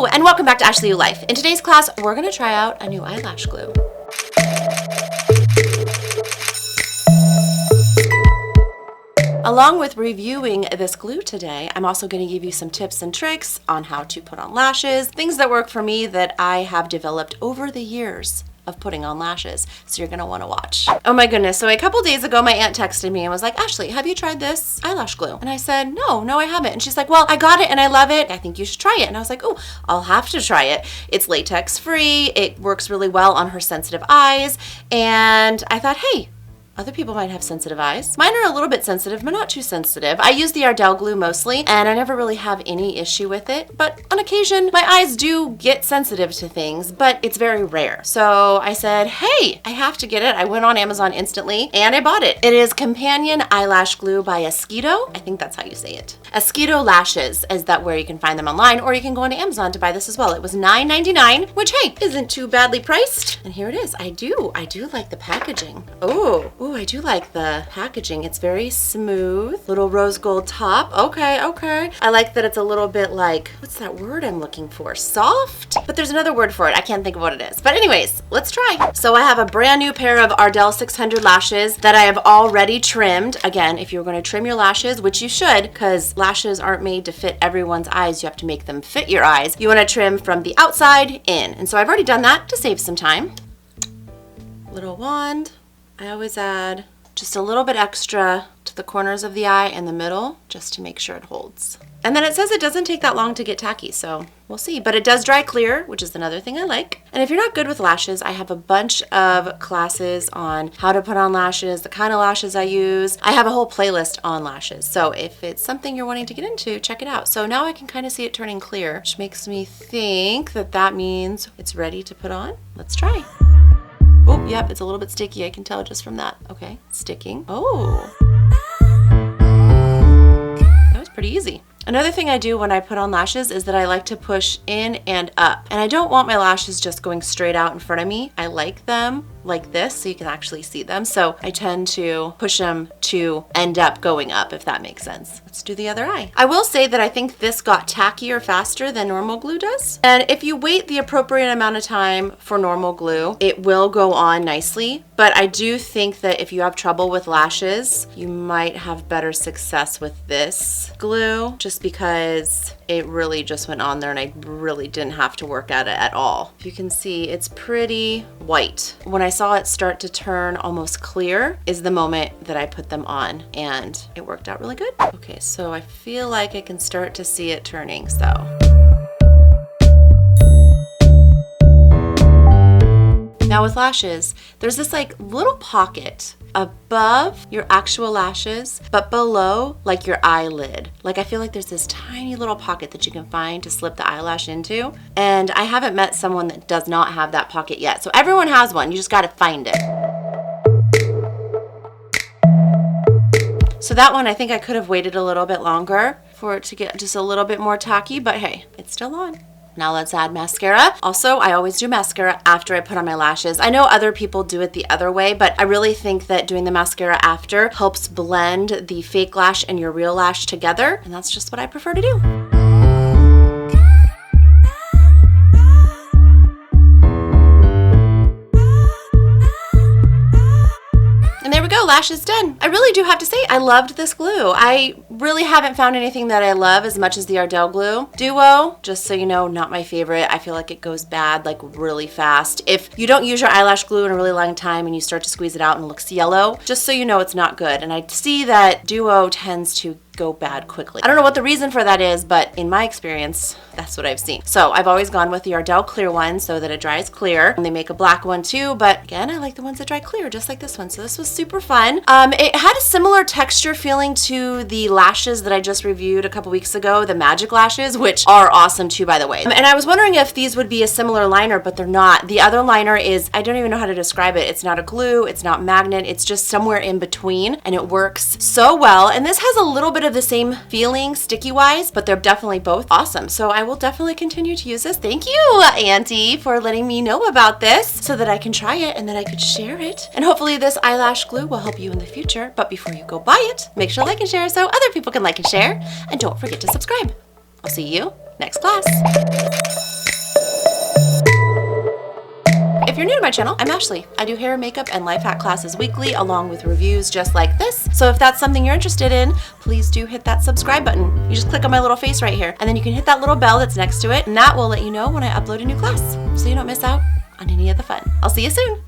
Hello, and welcome back to Ashley U Life. In today's class, we're gonna try out a new eyelash glue. Along with reviewing this glue today, I'm also going to give you some tips and tricks on how to put on lashes, things that work for me that I have developed over the years of putting on lashes. So you're going to want to watch. Oh my goodness. So a couple days ago, my aunt texted me and was like, Ashley, have you tried this eyelash glue? And I said, no, I haven't. And she's like, well, I got it and I love it. I think you should try it. And I was like, oh, I'll have to try it. It's latex-free. It works really well on her sensitive eyes. And I thought, hey, other people might have sensitive eyes. Mine are a little bit sensitive, but not too sensitive. I use the Ardell glue mostly, and I never really have any issue with it. But on occasion, my eyes do get sensitive to things, but it's very rare. So I said, hey, I have to get it. I went on Amazon instantly, and I bought it. It is Companion Eyelash Glue by xoxo. I think that's how you say it. xoxo Lashes is that where you can find them online, or you can go on Amazon to buy this as well. It was $9.99, which, hey, isn't too badly priced. And here it is. I do like the packaging. Oh, I do like the packaging. It's very smooth. Little rose gold top. Okay. I like that it's a little bit like, what's that word I'm looking for? Soft? But there's another word for it. I can't think of what it is. But anyways, let's try. So I have a brand new pair of Ardell 600 lashes that I have already trimmed. Again, if you're going to trim your lashes, which you should, because lashes aren't made to fit everyone's eyes. You have to make them fit your eyes. You want to trim from the outside in. And so I've already done that to save some time. Little wand. I always add just a little bit extra to the corners of the eye and the middle just to make sure it holds. And then it says it doesn't take that long to get tacky, so we'll see. But it does dry clear, which is another thing I like. And if you're not good with lashes, I have a bunch of classes on how to put on lashes, the kind of lashes I use. I have a whole playlist on lashes. So if it's something you're wanting to get into, check it out. So now I can kind of see it turning clear, which makes me think that that means it's ready to put on. Let's try. Oh, yep, it's a little bit sticky. I can tell just from that. Okay, sticking. Oh. That was pretty easy. Another thing I do when I put on lashes is that I like to push in and up. And I don't want my lashes just going straight out in front of me. I like them like this so you can actually see them. So I tend to push them to end up going up, if that makes sense. Let's do the other eye. I will say that I think this got tackier faster than normal glue does. And if you wait the appropriate amount of time for normal glue, it will go on nicely. But I do think that if you have trouble with lashes, you might have better success with this glue just because it really just went on there and I really didn't have to work at it at all. If you can see, it's pretty white. When I saw it start to turn almost clear is the moment that I put them on and it worked out really good. Okay, so I feel like I can start to see it turning, so. Now with lashes, there's this like little pocket above your actual lashes, but below like your eyelid. Like I feel like there's this tiny little pocket that you can find to slip the eyelash into. And I haven't met someone that does not have that pocket yet. So everyone has one, you just gotta find it. So that one, I think I could have waited a little bit longer for it to get just a little bit more tacky, but hey, it's still on. Now let's add mascara. Also, I always do mascara after I put on my lashes. I know other people do it the other way, but I really think that doing the mascara after helps blend the fake lash and your real lash together, and that's just what I prefer to do. Lashes done. I really do have to say I loved this glue. I really haven't found anything that I love as much as the Ardell glue. Duo, just so you know, not my favorite. I feel like it goes bad like really fast. If you don't use your eyelash glue in a really long time and you start to squeeze it out and it looks yellow, just so you know it's not good. And I see that Duo tends to go bad quickly. I don't know what the reason for that is, but in my experience, that's what I've seen. So I've always gone with the Ardell clear one so that it dries clear. And they make a black one too, but again, I like the ones that dry clear, just like this one. So this was super fun. It had a similar texture feeling to the lashes that I just reviewed a couple weeks ago, the Magic Lashes, which are awesome too, by the way. And I was wondering if these would be a similar liner, but they're not. The other liner is, I don't even know how to describe it. It's not a glue, it's not magnet, it's just somewhere in between, and it works so well. And this has a little bit of the same feeling sticky wise, but they're definitely both awesome. So I will definitely continue to use this. Thank you, Auntie, for letting me know about this so that I can try it and that I could share it. And hopefully this eyelash glue will help you in the future. But before you go buy it, make sure to like and share so other people can like and share. And don't forget to subscribe. I'll see you next class. my channel. I'm Ashley. I do hair, makeup, and life hack classes weekly along with reviews just like this. So if that's something you're interested in, please do hit that subscribe button. You just click on my little face right here, and then you can hit that little bell that's next to it, and that will let you know when I upload a new class so you don't miss out on any of the fun. I'll see you soon.